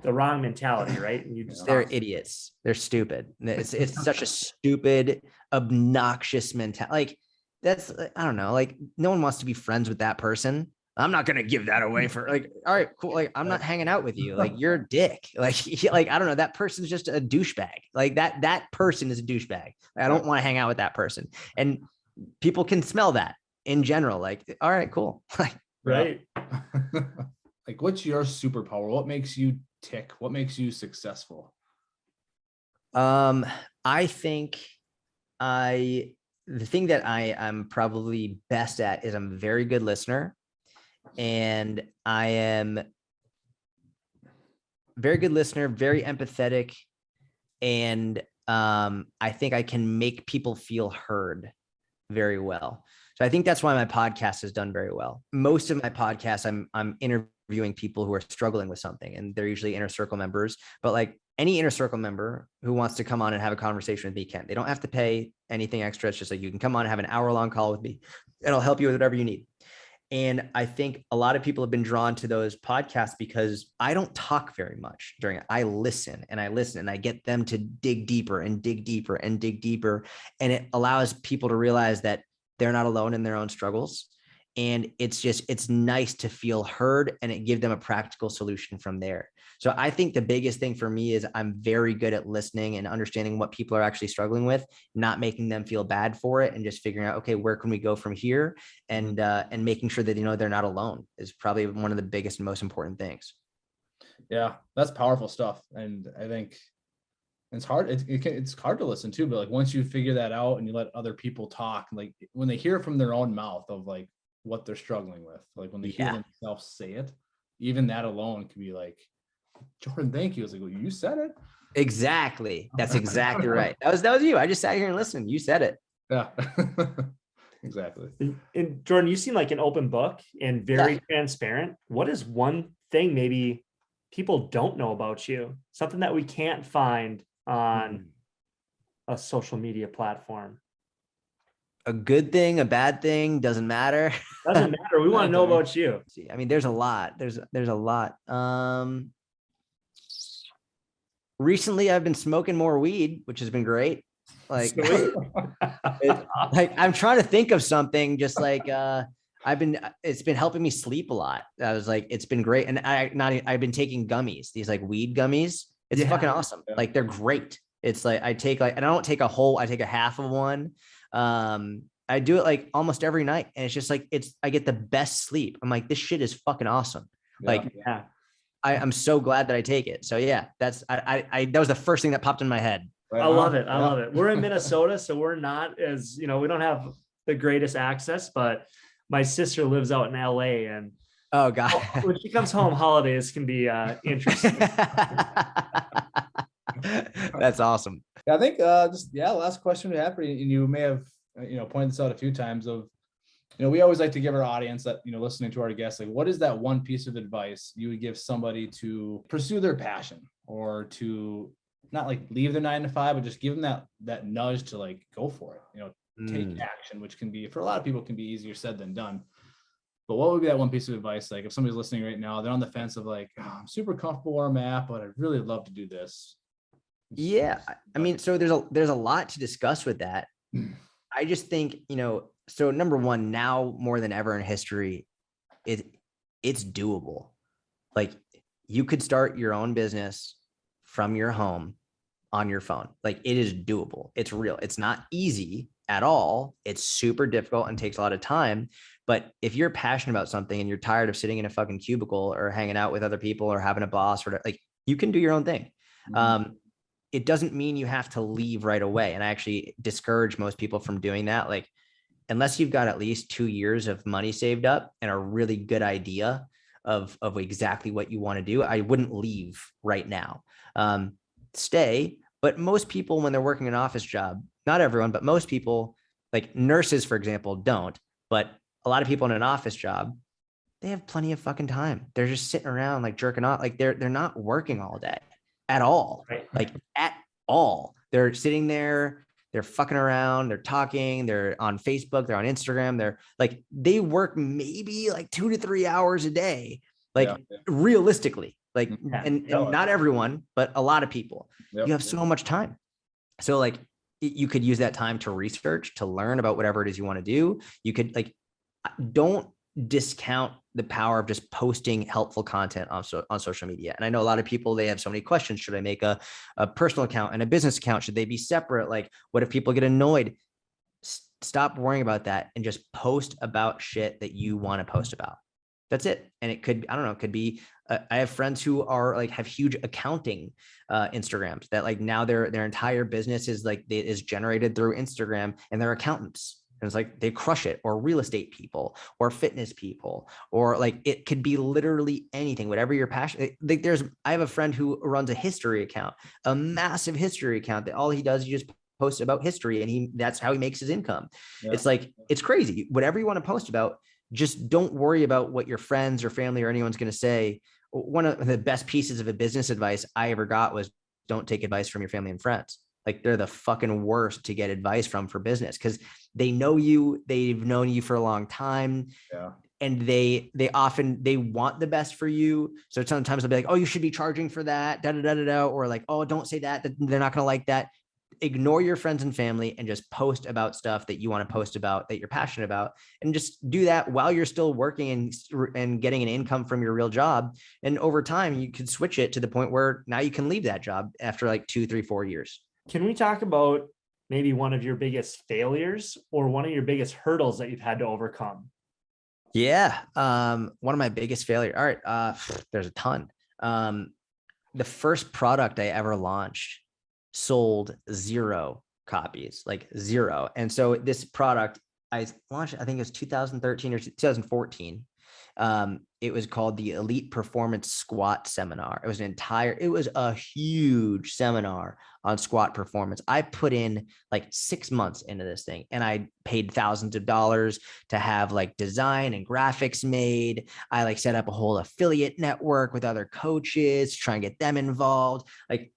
the wrong mentality, right? And they're idiots. They're stupid. It's such a stupid, obnoxious mentality. Like that's, I don't know, like no one wants to be friends with that person. I'm not going to give that away for like, all right, cool. Like, I'm not hanging out with you. Like you're a dick. Like, I don't know. That person's just a douchebag. Like that person is a douchebag. I don't want to hang out with that person. And people can smell that in general. Like, all right, cool. Right. Like, what's your superpower? What makes you tick? What makes you successful? I think the thing that I'm probably best at is I'm a very good listener. And I am very good listener, very empathetic. And I think I can make people feel heard very well. So I think that's why my podcast has done very well. Most of my podcasts, I'm interviewing people who are struggling with something, and they're usually inner circle members. But like any inner circle member who wants to come on and have a conversation with me can. They don't have to pay anything extra. It's just like you can come on and have an hour-long call with me, and I'll help you with whatever you need. And I think a lot of people have been drawn to those podcasts because I don't talk very much during it. I listen and I get them to dig deeper and dig deeper and dig deeper. And it allows people to realize that they're not alone in their own struggles. And it's nice to feel heard, and it gives them a practical solution from there. So I think the biggest thing for me is I'm very good at listening and understanding what people are actually struggling with, not making them feel bad for it, and just figuring out, okay, where can we go from here? And making sure that, they're not alone is probably one of the biggest and most important things. Yeah, that's powerful stuff. And I think it's hard. It's hard to listen to, but like once you figure that out and you let other people talk, like when they hear it from their own mouth of like what they're struggling with, like when they hear themselves say it, even that alone can be like, Jordan, thank you. I was like, well, you said it. Exactly. That's exactly right. That was you. I just sat here and listened. You said it. Yeah. Exactly. And Jordan, you seem like an open book and very transparent. What is one thing maybe people don't know about you? Something that we can't find on a social media platform? A good thing, a bad thing, doesn't matter. Doesn't matter. We want to know about you. I mean, there's a lot. There's a lot. Recently I've been smoking more weed, which has been great. Like, like I'm trying to think of something. Just like I it's been helping me sleep a lot. I was like, it's been great. And I've been taking gummies, these like weed gummies. It's fucking awesome. Yeah. Like they're great. It's like, I take like, and I don't take a whole, I take a half of one. I do it like almost every night. And it's just like, I get the best sleep. I'm like, this shit is fucking awesome. Like, I'm so glad that I take it. So yeah, that was the first thing that popped in my head. Right I on. love it. I love it. We're in Minnesota, so we're not as, we don't have the greatest access, but my sister lives out in LA, and Oh God. when she comes home, holidays can be interesting. That's awesome. Yeah, I think last question we have for you, and you may have pointed this out a few times of, we always like to give our audience that, listening to our guests, like, what is that one piece of advice you would give somebody to pursue their passion, or to not like leave their 9 to 5, but just give them that nudge to like go for it, take action, which can be, for a lot of people, can be easier said than done. But what would be that one piece of advice? Like if somebody's listening right now, they're on the fence of like, I'm super comfortable where I'm at, but I'd really love to do this. Yeah. I mean, so there's a lot to discuss with that. I just think, so number one, now more than ever in history, it's doable. Like you could start your own business from your home on your phone. Like it is doable. It's real. It's not easy at all. It's super difficult and takes a lot of time. But if you're passionate about something and you're tired of sitting in a fucking cubicle or hanging out with other people or having a boss, or like, you can do your own thing. It doesn't mean you have to leave right away. And I actually discourage most people from doing that. Like, unless you've got at least 2 years of money saved up and a really good idea of exactly what you want to do, I wouldn't leave right now. Stay. But most people, when they're working an office job, not everyone, but most people, like nurses, for example, don't. But a lot of people in an office job, they have plenty of fucking time. They're just sitting around like jerking off. Like they're not working all day at all. Right. Like at all. They're sitting there, they're fucking around, they're talking, they're on Facebook, they're on Instagram. They're like, they work maybe like 2 to 3 hours a day. Like realistically, like, and not everyone, but a lot of people, you have so much time. So like, you could use that time to research, to learn about whatever it is you want to do. You could like, don't discount the power of just posting helpful content on social media. And I know a lot of people, they have so many questions. Should I make a personal account and a business account? Should they be separate? Like, what if people get annoyed? Stop worrying about that and just post about shit that you want to post about. That's it. And it could, I don't know, it could be, I have friends who are like, have huge accounting Instagrams that like now their entire business is like, is generated through Instagram, and they're accountants. And it's like, they crush it. Or real estate people, or fitness people, or like, it could be literally anything, whatever your passion. Like I have a friend who runs a history account, a massive history account that all he does, he just posts about history, and that's how he makes his income. It's like, it's crazy. Whatever you want to post about, just don't worry about what your friends or family or anyone's going to say. One of the best pieces of a business advice I ever got was, don't take advice from your family and friends. Like, they're the fucking worst to get advice from for business, because they know you, they've known you for a long time. And they want the best for you. So sometimes they'll be like, oh, you should be charging for that, or like, oh, don't say that, they're not going to like that. Ignore your friends and family and just post about stuff that you want to post about, that you're passionate about, and just do that while you're still working and getting an income from your real job. And over time, you could switch it to the point where now you can leave that job after like 2, 3, 4 years. Can we talk about maybe one of your biggest failures or one of your biggest hurdles that you've had to overcome? Yeah. One of my biggest failures. All right. There's a ton. The first product I ever launched sold 0 copies, like 0. And so this product I launched, I think it was 2013 or 2014. It was called the Elite Performance Squat Seminar. It was a huge seminar on squat performance. I put in like 6 months into this thing, and I paid thousands of dollars to have like design and graphics made. I like set up a whole affiliate network with other coaches, try and get them involved. Like,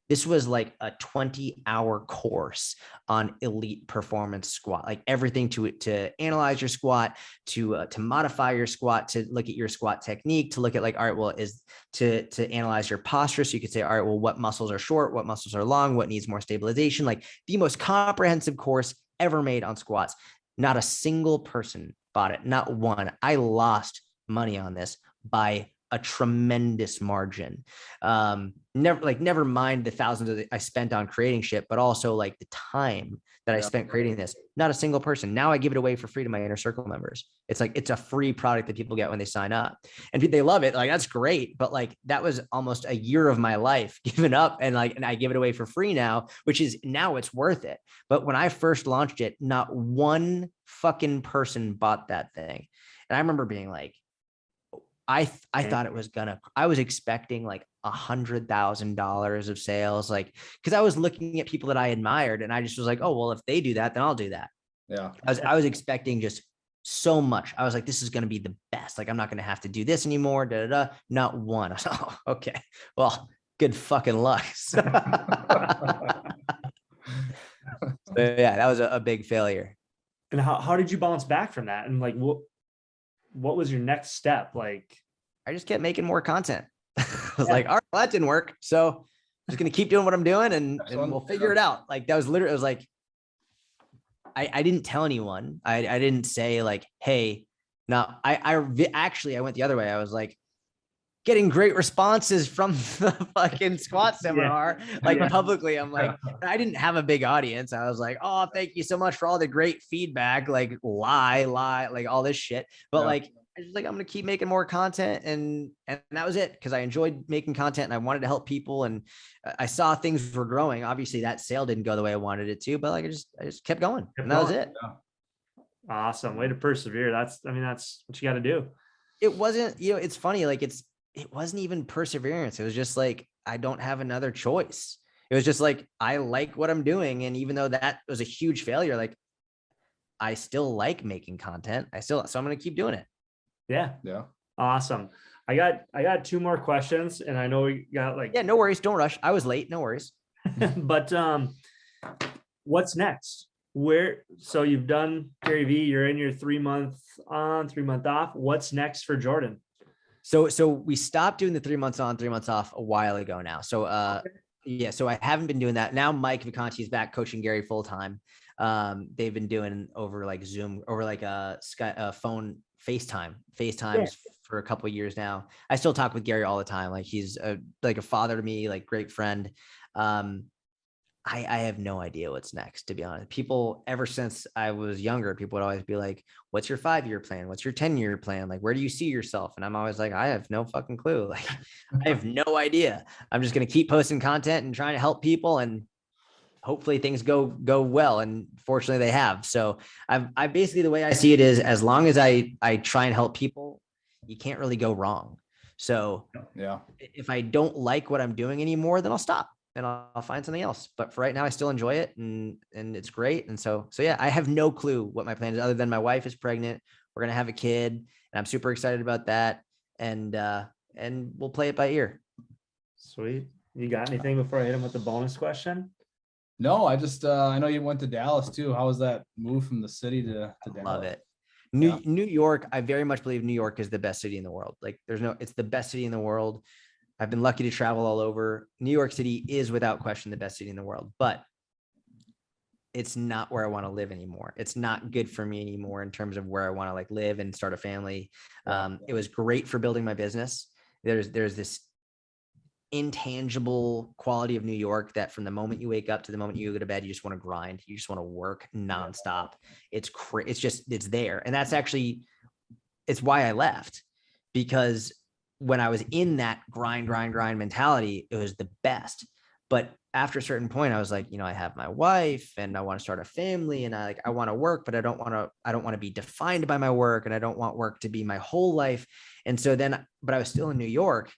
this was like a 20-hour course on elite performance squat, like everything to analyze your squat, to modify your squat, to look at your squat technique, to look at like, all right, well, to analyze your posture. So you could say, all right, well, what muscles are short, what muscles are long, what needs more stabilization, like the most comprehensive course ever made on squats. Not a single person bought it. Not one. I lost money on this by a tremendous margin. Never mind the thousands that I spent on creating shit, but also like the time that I spent creating this. Not a single person. Now I give it away for free to my inner circle members. It's like, it's a free product that people get when they sign up, and they love it. Like, that's great. But like, that was almost a year of my life given up, and I give it away for free now, which is, now it's worth it. But when I first launched it, not one fucking person bought that thing. And I remember being like, I thought it was I was expecting like $100,000 of sales, like, because I was looking at people that I admired, and I just was like, oh, well, if they do that, then I'll do that. Yeah. I was expecting just so much. I was like, this is going to be the best. Like, I'm not going to have to do this anymore. Not one. I was like, oh, okay. Well, good fucking luck. So yeah, that was a big failure. And how did you bounce back from that? And like, what was your next step? Like, I just kept making more content. I was like, all right, well, that didn't work. So I'm just going to keep doing what I'm doing, and we'll figure it out. Like, that was literally, it was like, I didn't tell anyone. I didn't say like, hey, no, I actually, I went the other way. I was like, getting great responses from the fucking squat seminar, publicly. I'm like, I didn't have a big audience. I was like, oh, thank you so much for all the great feedback, like lie, like all this shit. But like, I was like, I'm going to keep making more content. And that was it. Cause I enjoyed making content and I wanted to help people. And I saw things were growing. Obviously that sale didn't go the way I wanted it to, but like, I just kept going, and that was it. Awesome. Way to persevere. That's what you got to do. It wasn't, it's funny. Like, it wasn't even perseverance. It was just like, I don't have another choice. It was just like, I like what I'm doing. And even though that was a huge failure, like, I still like making content. So I'm going to keep doing it. Yeah. Yeah. Awesome. I got 2 more questions, and I know we got like, yeah, no worries. Don't rush. I was late. No worries. But what's next? So you've done Gary V, you're in your 3 month on, 3 month off. What's next for Jordan? So we stopped doing the 3 months on, 3 months off a while ago now. So yeah, so I haven't been doing that. Now Mike Viconti is back coaching Gary full time. They've been doing over like Zoom, over like a phone FaceTimes for a couple of years now. I still talk with Gary all the time. Like, he's like a father to me, like great friend. I have no idea what's next, to be honest. People, ever since I was younger, people would always be like, what's your 5-year plan? What's your 10-year plan? Like, where do you see yourself? And I'm always like, I have no fucking clue. Like, I have no idea. I'm just going to keep posting content and trying to help people, and hopefully things go well. And fortunately they have. So I basically, the way I see it is, as long as I try and help people, you can't really go wrong. So yeah, if I don't like what I'm doing anymore, then I'll stop and I'll find something else. But for right now, I still enjoy it, and it's great. And so yeah, I have no clue what my plan is, other than my wife is pregnant. We're going to have a kid, and I'm super excited about that. And we'll play it by ear. Sweet. You got anything before I hit him with the bonus question? No, I just, I know you went to Dallas too. How was that move from the city to Dallas? Love it. New York. I very much believe New York is the best city in the world. Like, it's the best city in the world. I've been lucky to travel all over. New York City is without question the best city in the world, but it's not where I want to live anymore. It's not good for me anymore in terms of where I want to like live and start a family. It was great for building my business. There's this intangible quality of New York that from the moment you wake up to the moment you go to bed, you just want to grind. You just want to work nonstop. It's there. And that's actually, it's why I left, because when I was in that grind mentality, it was the best. But after a certain point, I was like, I have my wife and I want to start a family, and I want to work, but I don't want to be defined by my work, and I don't want work to be my whole life. And so then, but I was still in New York,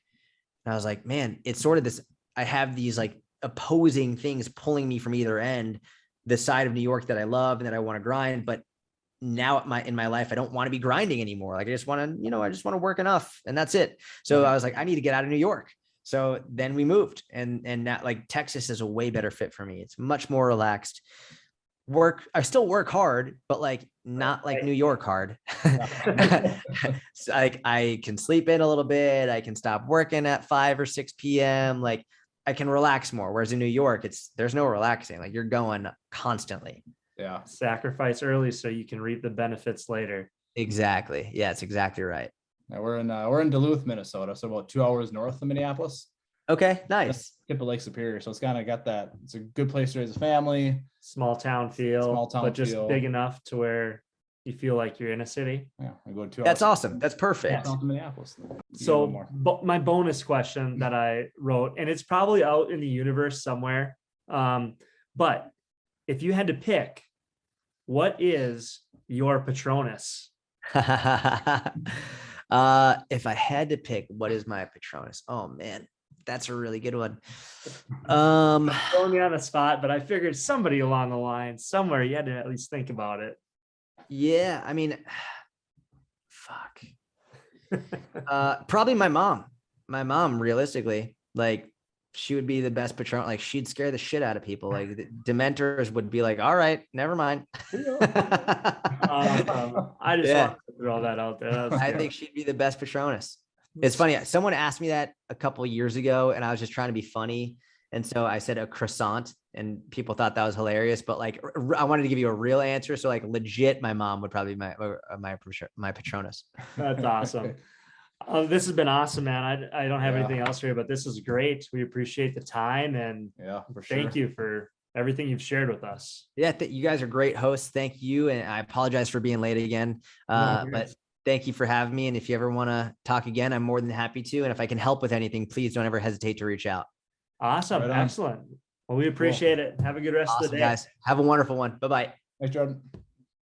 and I was like, man, it's sort of this, I have these like opposing things pulling me from either end, the side of New York that I love and that I want to grind. But now in my life, I don't want to be grinding anymore. Like, I just want to work enough, and that's it. So I was like, I need to get out of New York. So then we moved, and now like Texas is a way better fit for me. It's much more relaxed. I still work hard, but like not like New York hard. So I can sleep in a little bit. I can stop working at 5 or 6 p.m. Like, I can relax more. Whereas in New York, there's no relaxing. Like, you're going constantly. Yeah. Sacrifice early so you can reap the benefits later. Exactly. Yeah, it's exactly right. Yeah, we're in Duluth, Minnesota, so about 2 hours north of Minneapolis. Okay, nice. Tip of Lake Superior, so it's kind of got that. It's a good place to raise a family. Small town feel, Small town but just feel. big enough to where you feel like you're in a city. Yeah, I go 2 hours. That's awesome. That's perfect. South of Minneapolis. So my bonus question that I wrote, and it's probably out in the universe somewhere, but if you had to pick, what is your Patronus? If I had to pick, what is my Patronus? Oh man, that's a really good one. Throwing me on the spot, but I figured somebody along the line, somewhere, you had to at least think about it. Yeah, I mean, fuck. Probably my mom. My mom, realistically, like she would be the best patron. Like she'd scare the shit out of people. Like the Dementors would be like, all right, never mind. I just Yeah. want to throw that out there. That was I good. think she'd be the best Patronus. It's funny. Someone asked me that a couple of years ago, and I was just trying to be funny. And so I said a croissant, and people thought that was hilarious. But like, I wanted to give you a real answer. So like, legit, my mom would probably be my Patronus. That's awesome. This has been awesome, man. I don't have Yeah. anything else for you, but this is great. We appreciate the time, and Yeah, for sure. thank you for everything you've shared with us. Yeah, you guys are great hosts. Thank you, and I apologize for being late again. But thank you for having me. And if you ever want to talk again, I'm more than happy to. And if I can help with anything, please don't ever hesitate to reach out. Awesome. Right on. Excellent. Well, we appreciate it. Have a good rest of Awesome, the day. guys. Have a wonderful one. Bye-bye. Thanks, Jordan.